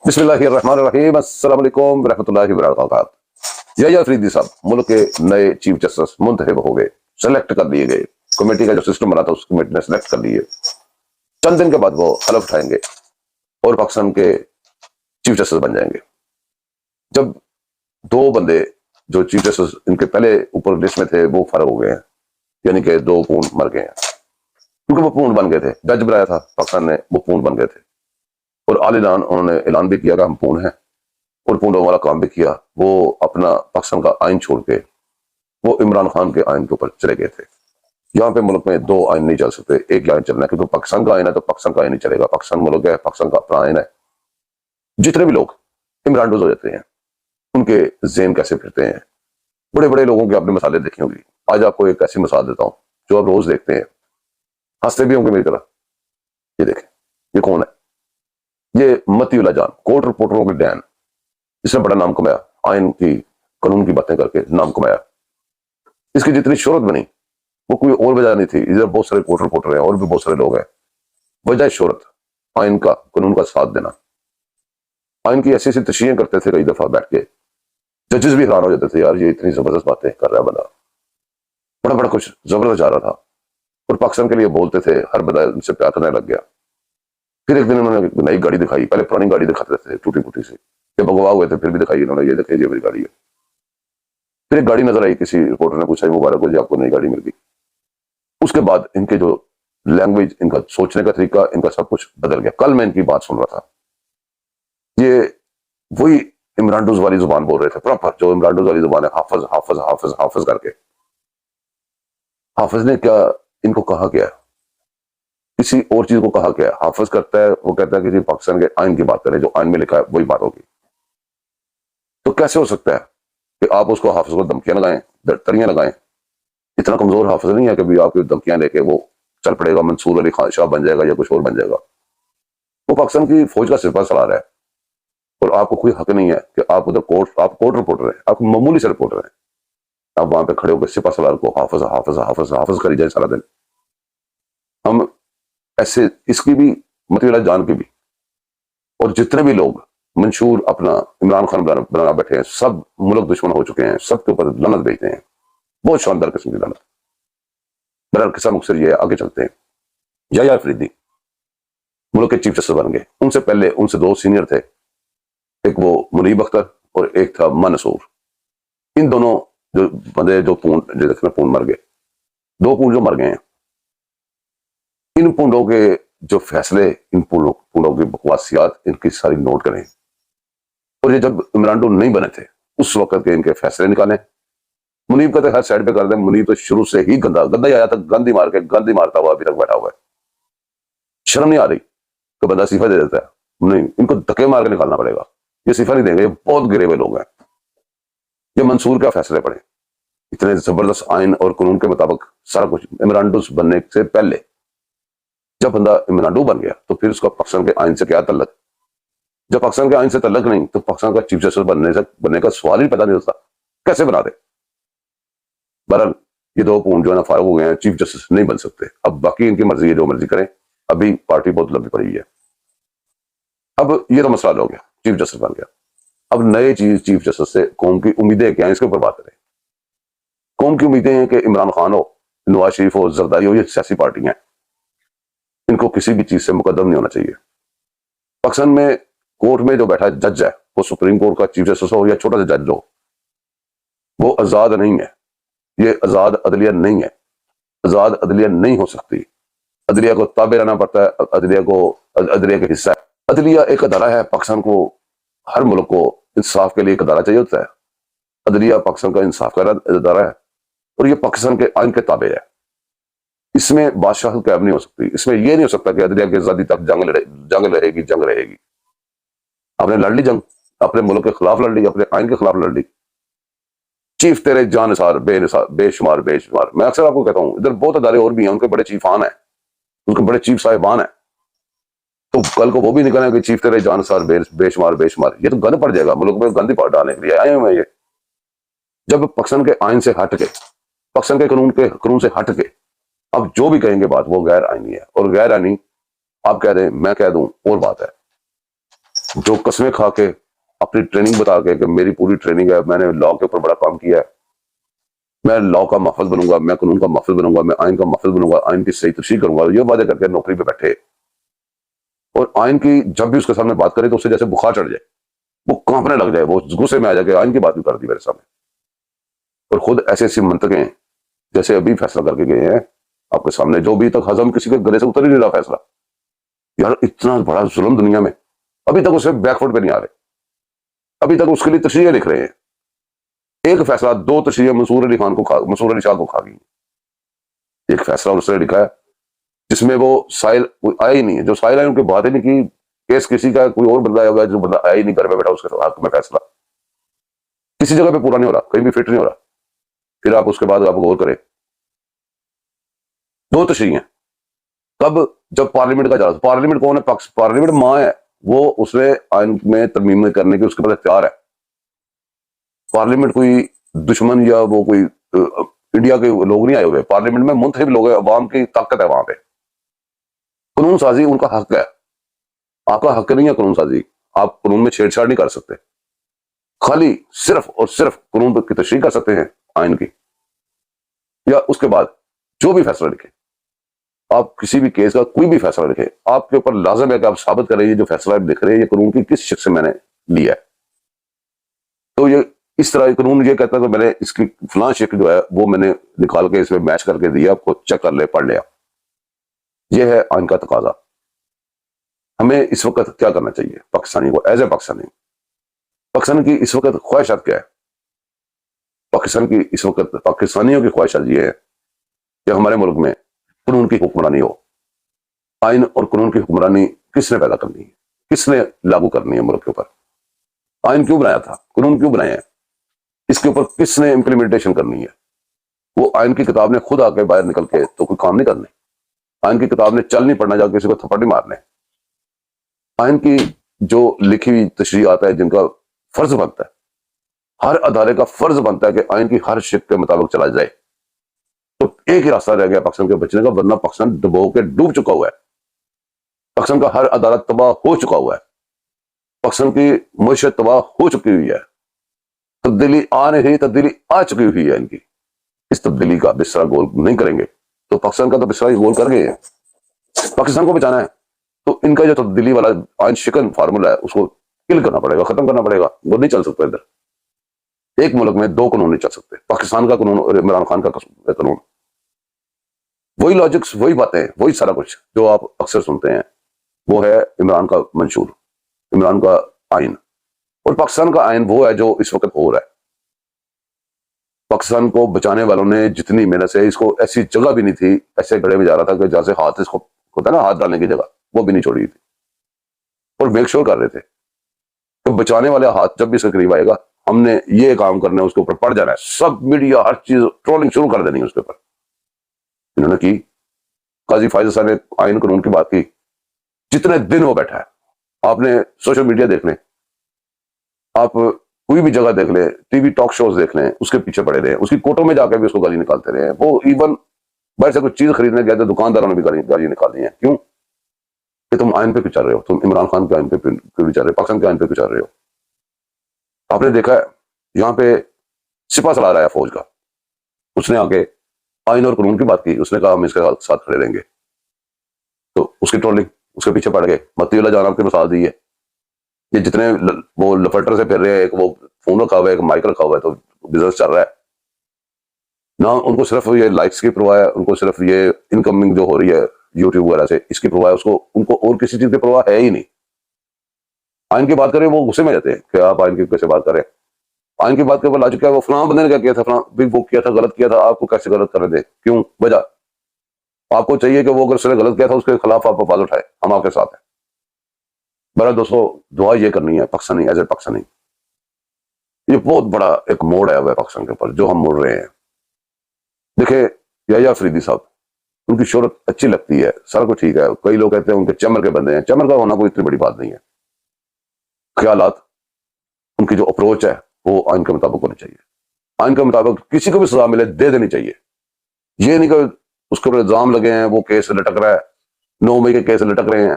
بسم اللہ الرحمن الرحیم، السلام علیکم ورحمۃ اللہ وبرکاتہ۔ یا افریدی صاحب ملک کے نئے چیف جسٹس منتخب ہو گئے، سلیکٹ کر لیے گئے۔ کمیٹی کا جو سسٹم بنا تھا اس کمیٹی نے سلیکٹ کر لیے۔ چند دن کے بعد وہ حلف اٹھائیں گے اور پاکستان کے چیف جسٹس بن جائیں گے۔ جب دو بندے جو چیف جسٹس ان کے پہلے اوپر لسٹ میں تھے وہ فارغ ہو گئے ہیں، یعنی کہ دو پونڈ مر گئے ہیں، کیونکہ وہ پونڈ بن گئے تھے، جج بنایا تھا پاکستان نے، وہ پونڈ بن گئے تھے، اور اعلان انہوں نے اعلان بھی کیا کہ ہم پونڈ ہیں، اور پونڈوں والا کام بھی کیا۔ وہ اپنا پاکستان کا آئین چھوڑ کے وہ عمران خان کے آئین کے اوپر چلے گئے تھے۔ یہاں پہ ملک میں دو آئین نہیں چل سکتے، ایک آئین چلنا ہے، کیونکہ پاکستان کا آئین ہے تو پاکستان کا آئین نہیں چلے گا۔ پاکستان ملک ہے، پاکستان کا اپنا آئین ہے۔ جتنے بھی لوگ عمران ڈوز ہو جاتے ہیں ان کے ذہن کیسے پھرتے ہیں، بڑے بڑے لوگوں کے آپ نے مثالیں دیکھی ہوں گی۔ آج آپ کو ایک ایسی مثال دیتا ہوں جو آپ روز دیکھتے ہیں، ہنستے بھی ہوں گے میری طرح۔ یہ دیکھیں، یہ کون ہے؟ یہ متی اللہ جان، کورٹ رپورٹروں کے ڈین، اس نے بڑا نام کمایا، آئین کی قانون کی باتیں کر کے نام کمایا۔ اس کی جتنی شہرت بنی وہ کوئی اور وجہ نہیں تھی، ادھر بہت سارے کورٹ رپورٹر ہیں اور بھی بہت سارے لوگ ہیں، وجہ شہرت آئین کا، قانون کا ساتھ دینا۔ آئین کی ایسی ایسی تشریحیں کرتے تھے، کئی دفعہ بیٹھ کے ججز بھی حیران ہو جاتے تھے، یار یہ اتنی زبردست باتیں کر رہا ہے بندہ، بڑا بڑا کچھ زبردست جا رہا تھا، اور پاکستان کے لیے بولتے تھے، ہر بندہ ان سے پیار کرنے لگ گیا۔ پھر ایک دن انہوں نے نئی گاڑی دکھائی، پہلے پرانی گاڑی دکھاتے تھے ٹوٹی پھوٹی سی، جب اغوا ہوئے تھے پھر بھی دکھائی انہوں نے، یہ دیکھیں یہ میری گاڑی ہے۔ پھر ایک گاڑی نظر آئی، کسی رپورٹر نے پوچھا مبارک ہو جی آپ کو نئی گاڑی مل گئی۔ اس کے بعد ان کے جو لینگویج، ان کا سوچنے کا طریقہ، ان کا سب کچھ بدل گیا۔ کل میں ان کی بات سن رہا تھا، یہ وہی عمران ڈوز والی زبان بول رہے تھے، پراپر جو عمران ڈوز والی زبان ہے، حافظ حافظ حافظ حافظ کر کے۔ حافظ نے کیا ان کو کہا کیا ہے؟ کسی اور چیز کو کہا کیا ہے؟ حافظ کرتا ہے، وہ کہتا ہے کہ جی پاکستان کے آئین کی بات کریں، جو آئین میں لکھا ہے وہی بات ہوگی۔ تو کیسے ہو سکتا ہے کہ آپ اس کو حافظ کو دھمکیاں لگائیں، تریاں لگائیں؟ اتنا کمزور حافظ نہیں ہے کہ بھی آپ کی دھمکیاں لے کے وہ چل پڑے گا، منصور علی خان شاہ بن جائے گا یا کچھ اور بن جائے گا۔ وہ پاکستان کی فوج کا سپاہ سالار ہے، اور آپ کو کوئی حق نہیں ہے کہ آپ ادھر آپ کورٹ رپورٹر ہیں، آپ معمولی سے رپورٹر ہیں، آپ وہاں پہ کھڑے ہو کے سپاہ سالار کو حافظ حافظ حافظ حافظ کری جائے سارا دن۔ ہم ایسے اس کی بھی متی اللہ جان کی بھی، اور جتنے بھی لوگ منشور اپنا عمران خان بنا بیٹھے ہیں، سب ملک دشمن ہو چکے ہیں، سب کے اوپر لعنت بھیجتے ہیں، بہت شاندار قسم کی لعنت۔ برحال قصہ مختصر یہ ہے، آگے چلتے ہیں۔ یا افریدی ملک کے چیف جسٹس بن گئے۔ ان سے پہلے ان سے دو سینئر تھے، ایک وہ منیب اختر اور ایک تھا منصور۔ ان دونوں جو بندے جو پونڈ مر گئے، دو پونڈ جو مر گئے ہیں، ان پونڈوں کے جو فیصلے، ان پونڈوں کی بکواسیات، ان کی ساری نوٹ کریں، اور یہ جب عمران ڈوز نہیں بنے تھے اس وقت کے ان کے فیصلے نکالیں۔ منیب کا تو ہر سائڈ پہ کر دیں، منیب تو شروع سے ہی گندا ہی آیا تھا، گند ہی مارتا ہوا ابھی تک بیٹھا ہوا ہے۔ شرم نہیں آ رہی کہ بندہ صفا دے دیتا ہے؟ نہیں، ان کو دھکے مار کے نکالنا پڑے گا، یہ صفا نہیں دیں گے، یہ بہت گرے ہوئے لوگ ہیں۔ یہ منصور کا فیصلے پڑے، اتنے زبردست آئین اور قانون کے مطابق سارا کچھ۔ عمران ڈوز بننے سے پہلے جب بندہ عمران ڈوز بن گیا تو پھر اس کا پاکستان کے آئین سے کیا تعلق؟ جب پاکستان کے آئین سے تعلق نہیں تو پاکستان کا چیف جسٹس بننے کا سوال ہی پیدا نہیں ہوتا، کیسے بنا دے؟ بہرحال یہ دو پونڈ جو ہے نا فارغ ہو گئے ہیں، چیف جسٹس نہیں بن سکتے۔ اب باقی ان کی مرضی ہے، جو مرضی کریں، ابھی پارٹی بہت لمبی پڑی ہے۔ اب یہ تو مسئلہ ہو گیا، چیف جسٹس بن گیا۔ اب نئے چیف جسٹس سے قوم کی امیدیں کیا ہیں، اس کے اوپر بات کریں۔ قوم کی امیدیں ہیں کہ عمران خان ہو، نواز شریف ہو، زرداری ہو، یہ سیاسی پارٹی ہیں، ان کو کسی بھی چیز سے مقدم نہیں ہونا چاہیے۔ پاکستان میں کورٹ میں جو بیٹھا جج ہے، وہ سپریم کورٹ کا چیف جسٹس ہو یا چھوٹا سا جج ہو، وہ آزاد نہیں ہے، یہ آزاد عدلیہ نہیں ہے، آزاد عدلیہ نہیں ہو سکتی۔ عدلیہ کو تابع رہنا پڑتا ہے، عدلیہ کا حصہ ہے۔ عدلیہ ایک ادارہ ہے، پاکستان کو، ہر ملک کو انصاف کے لیے ایک ادارہ چاہیے ہوتا ہے۔ عدلیہ پاکستان کا انصاف کا ادارہ ہے، اور یہ پاکستان کے آئین کے تابع ہے۔ اس میں بادشاہ قائم نہیں ہو سکتی، اس میں یہ نہیں ہو سکتا کہ عدلیہ کی آزادی تک جنگ رہے گی۔ آپ نے لڑ لی جنگ، اپنے ملک کے خلاف لڑ لی، اپنے آئین کے خلاف لڑ لی، چیف تیرے جان نثار بے شمار۔ میں اکثر آپ کو کہتا ہوں، ادھر بہت ادارے اور بھی ہیں، ان کے بڑے چیفان ہیں، ان کے بڑے چیف صاحبان ہیں، تو کل کو وہ بھی نکلیں کہ چیف تیرے جان نثار بے شمار، یہ تو گند پڑ جائے گا، ملک میں گند ہی ڈالنے کے لیے آئے ہیں۔ یہ جب پاکستان کے آئین سے ہٹ کے، پاکستان کے قانون سے ہٹ کے اب جو بھی کہیں گے بات، وہ غیر آئینی ہے، اور غیر آئینی آپ کہہ دیں، میں کہہ دوں، اور بات ہے۔ جو قسمیں کھا کے اپنی ٹریننگ بتا کے کہ میری پوری ٹریننگ ہے, میں نے لا کے اوپر بڑا کام کیا ہے, میں لا کا محافظ بنوں گا, میں قانون کا محافظ بنوں گا, میں آئین کا محافظ بنوں گا, آئین کی صحیح تشریح کروں گا, یہ وعدے کر کے نوکری پہ بیٹھے, اور آئین کی جب بھی اس کے سامنے بات کرے تو اسے جیسے بخار چڑھ جائے, وہ کانپنے لگ جائے, وہ غصے میں آ جائے کہ آئین کی بات بھی کر دی میرے سامنے, اور خود ایسی ایسی منطقیں جیسے ابھی فیصلہ کر کے گئے ہیں آپ کے سامنے, جو ابھی تک ہضم کسی کے گلے سے اتر ہی نہیں رہا فیصلہ. یار اتنا بڑا ظلم دنیا میں, ابھی تک اسے بیک فوٹ پہ نہیں آ رہے, ابھی تک اس کے لیے تشریحیں لکھ رہے ہیں. ایک فیصلہ 2 تشریحیں منصور علی شاہ کو کھا گئی. ایک فیصلہ اس نے لکھا ہے جس میں وہ سائل آیا ہی نہیں ہے, جو سائل آئے ان کی بات ہی نہیں کی, کیس کسی کا کوئی اور بندہ آیا ہوا ہے, جو بندہ آیا ہی نہیں گھر پہ بیٹھا, اس کے حق میں فیصلہ کسی جگہ پہ پورا نہیں ہو رہا, کہیں بھی فٹ نہیں ہو رہا. پھر آپ اس کے بعد آپ غور کریں, 2 تشریحیں کب, جب پارلیمنٹ کا اجلاس, پارلیمنٹ کون ہے, پارلیمنٹ ماں ہے, وہ اس نے آئین میں ترمیم کرنے کی اس کے پاس اختیار ہے. پارلیمنٹ کوئی دشمن یا وہ کوئی انڈیا کے لوگ نہیں آئے ہوئے, پارلیمنٹ میں منتخب لوگ ہیں, عوام کی طاقت ہے وہاں پہ. قانون سازی ان کا حق ہے, آپ کا حق نہیں ہے قانون سازی, آپ قانون میں چھیڑ چھاڑ نہیں کر سکتے, خالی صرف اور صرف قانون کی تشریح کر سکتے ہیں آئین کی, یا اس کے بعد جو بھی فیصلہ لکھے, آپ کسی بھی کیس کا کوئی بھی فیصلہ لکھے, آپ کے اوپر لازم ہے کہ آپ ثابت کریں یہ جو فیصلہ لکھ رہے ہیں یہ قانون کی کس شخص سے میں نے لیا ہے. تو یہ اس طرح قانون یہ کہتا ہے کہ میں نے اس کی فلاں شکل جو ہے وہ میں نے نکال کے اس میں میچ کر کے دیا, آپ کو چیک کر لے, پڑھ لیا. یہ ہے آئین کا تقاضا. ہمیں اس وقت کیا کرنا چاہیے پاکستانی کو, ایز اے پاکستان کی اس وقت خواہشات کیا ہے؟ پاکستان کی اس وقت پاکستانیوں کی خواہشات یہ ہے کہ ہمارے ملک میں قانون کی حکمرانی ہو. آئین اور قانون کی حکمرانی کس نے پیدا کرنی ہے, کس نے لاگو کرنی ہے ملک کے اوپر؟ آئین کیوں بنایا تھا, قانون کیوں بنایا ہے, اس کے اوپر کس نے امپلیمنٹیشن کرنی ہے؟ وہ آئین کی کتاب نے خود آ کے باہر نکل کے تو کوئی کام نہیں کرنے, آئین کی کتاب نے چل نہیں پڑنا, جا کے کسی کو تھپڑ نہیں مارنے. آئین کی جو لکھی ہوئی تشریحات ہے جن کا فرض بنتا ہے, ہر ادارے کا فرض بنتا ہے کہ آئین کی ہر شق کے مطابق چلا جائے. تو ایک ہی راستہ رہ گیا پاکستان کے بچنے کا, ورنہ پاکستان ڈبو کے ڈوب چکا ہوا ہے. پاکستان کا ہر ادارہ تباہ ہو چکا ہوا ہے, پاکستان کی معیشت تباہ ہو چکی ہوئی ہے, تبدیلی آ نہیں رہی, تبدیلی آ چکی ہوئی ہے ان کی. اس تبدیلی کا بستر گول نہیں کریں گے تو پاکستان کا تو بستر ہی گول کر گئے ہیں. پاکستان کو بچانا ہے تو ان کا جو تبدیلی والا آئین شکن فارمولا ہے اس کو کل کرنا پڑے گا, ختم کرنا پڑے گا. وہ نہیں چل سکتا ادھر. ایک ملک میں 2 قانون نہیں چل سکتے, پاکستان کا قانون اور عمران خان کا قانون. وہی لاجکس, وہی باتیں, وہی سارا کچھ جو آپ اکثر سنتے ہیں, وہ ہے عمران کا منشور, عمران کا آئین. اور پاکستان کا آئین وہ ہے جو اس وقت ہو رہا ہے. پاکستان کو بچانے والوں نے جتنی محنت سے, اس کو ایسی جگہ بھی نہیں تھی, ایسے گڑے میں جا رہا تھا کہ جہاں سے ہاتھ اس کو ہوتا ہے نا ہاتھ ڈالنے کی جگہ, وہ بھی نہیں چھوڑی تھی. اور میک شور کر رہے تھے کہ بچانے والے ہاتھ جب بھی اس کے قریب آئے گا ہم نے یہ کام کرنا ہے, اس کے اوپر پڑ جانا ہے, سب میڈیا ہر چیز ٹرولنگ شروع کر دینی ہے اس کے اوپر. انہوں نے کی. قاضی فائز حسن نے آئین قانون کی بات کی, جتنے دن وہ بیٹھا ہے, آپ نے سوشل میڈیا دیکھ لیں, آپ کوئی بھی جگہ دیکھ لیں, ٹی وی ٹاک شوز دیکھ لیں, اس کے پیچھے پڑے رہے, اس کی کوٹوں میں جا کے بھی اس کو گالی نکالتے رہے. وہ ایون باہر سے کوئی چیز خریدنے گئے تو دکانداروں نے بھی گالی نکالی ہیں. کیوں کہ تم آئین پہ کیوں چل رہے ہو, تم عمران خان کے آئین پہ کیوں چل رہے ہو, پاکستان کے آئین پہ کیوں چل رہے ہو؟ آپ نے دیکھا ہے یہاں پہ سپاہ سالار آیا فوج کا, اس نے آ کے آئین اور قانون کی بات کی, اس نے کہا ہم اس کے ساتھ کھڑے رہیں گے. تو اس کی ٹرولنگ اس کے پیچھے پڑ گئے. متی اللہ جان آپ کی مثال دی ہے, یہ جتنے وہ لفٹر سے پھر رہے ہیں, ایک وہ فون رکھا ہوا ہے, ایک مائک رکھا ہوا ہے, تو بزنس چل رہا ہے نہ. ان کو صرف یہ لائکس کی پرواہ ہے, ان کو صرف یہ انکمنگ جو ہو رہی ہے یوٹیوب وغیرہ سے اس کی پرواہ ہے, ان کو اور کسی چیز کی پرواہ ہے ہی نہیں. آئین کی بات کریں وہ غصے میں جاتے ہیں کہ آپ آئین کی کیسے بات کریں. آئین کی بات کریں لاجک کیا ہے, وہ فلاں بندے نے کیا کیا تھا, فلاں بھی وہ کیا تھا, غلط کیا تھا, آپ کو کیسے غلط کرنے دیں, کیوں وجہ؟ آپ کو چاہیے کہ وہ اگر اس نے غلط کیا تھا اس کے خلاف آپ آواز اٹھائے, ہم آپ کے ساتھ ہیں. بہرحال دوستو دعا یہ کرنی ہے پاکستانی, ایز اے پاکستانی, یہ بہت بڑا ایک موڑ ہے پاکستان کے اوپر جو ہم مڑ رہے ہیں. دیکھیں یحییٰ فریدی صاحب, ان کی شہرت اچھی لگتی ہے, سارا کچھ ٹھیک ہے, کئی لوگ کہتے ہیں ان کے چمر کے بندے ہیں, چمر کا ہونا کوئی اتنی بڑی بات نہیں ہے. خیالات, ان کی جو اپروچ ہے وہ آئین کے مطابق ہونی چاہیے, آئین کے مطابق کسی کو بھی سزا ملے دے دینی چاہیے. یہ نہیں کہ اس کے اوپر الزام لگے ہیں, وہ کیس لٹک رہا ہے, 9 مئی کے کیس لٹک رہے ہیں,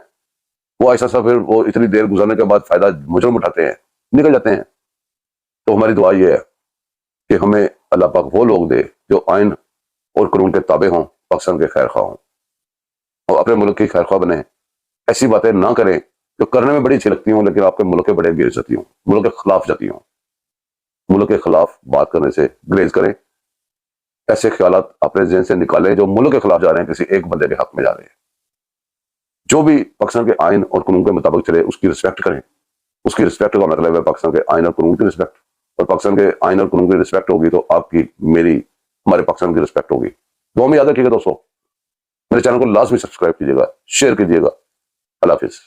وہ ایسا سا پھر وہ اتنی دیر گزرنے کے بعد فائدہ مجرم اٹھاتے ہیں، نکل جاتے ہیں. تو ہماری دعا یہ ہے کہ ہمیں اللہ پاک وہ لوگ دے جو آئین اور قانون کے تابع ہوں، پاکستان کے خیر خواہ ہوں اور اپنے ملک کی خیر خواہ بنیں. ایسی باتیں نہ کریں جو کرنے میں بڑی اچھی لگتی ہوں لیکن آپ کے ملک کے بڑے بے عزتی ہوں، ملک کے خلاف جاتی ہوں. ملک کے خلاف بات کرنے سے گریز کریں. ایسے خیالات اپنے ذہن سے نکالیں جو ملک کے خلاف جا رہے ہیں، کسی ایک بندے کے حق میں جا رہے ہیں. جو بھی پاکستان کے آئین اور قانون کے مطابق چلے اس کی رسپیکٹ کریں. اس کی رسپیکٹ کا مطلب ہے پاکستان کے آئین اور قانون کی رسپیکٹ، اور پاکستان کے آئین اور قانون کی رسپیکٹ ہوگی تو آپ کی، میری، ہمارے پاکستان کی رسپیکٹ ہوگی. دعا میں یاد رکھیے گا دوستوں. میرے چینل کو لازمی سبسکرائب کیجیے گا، شیئر کیجیے گا. اللہ حافظ.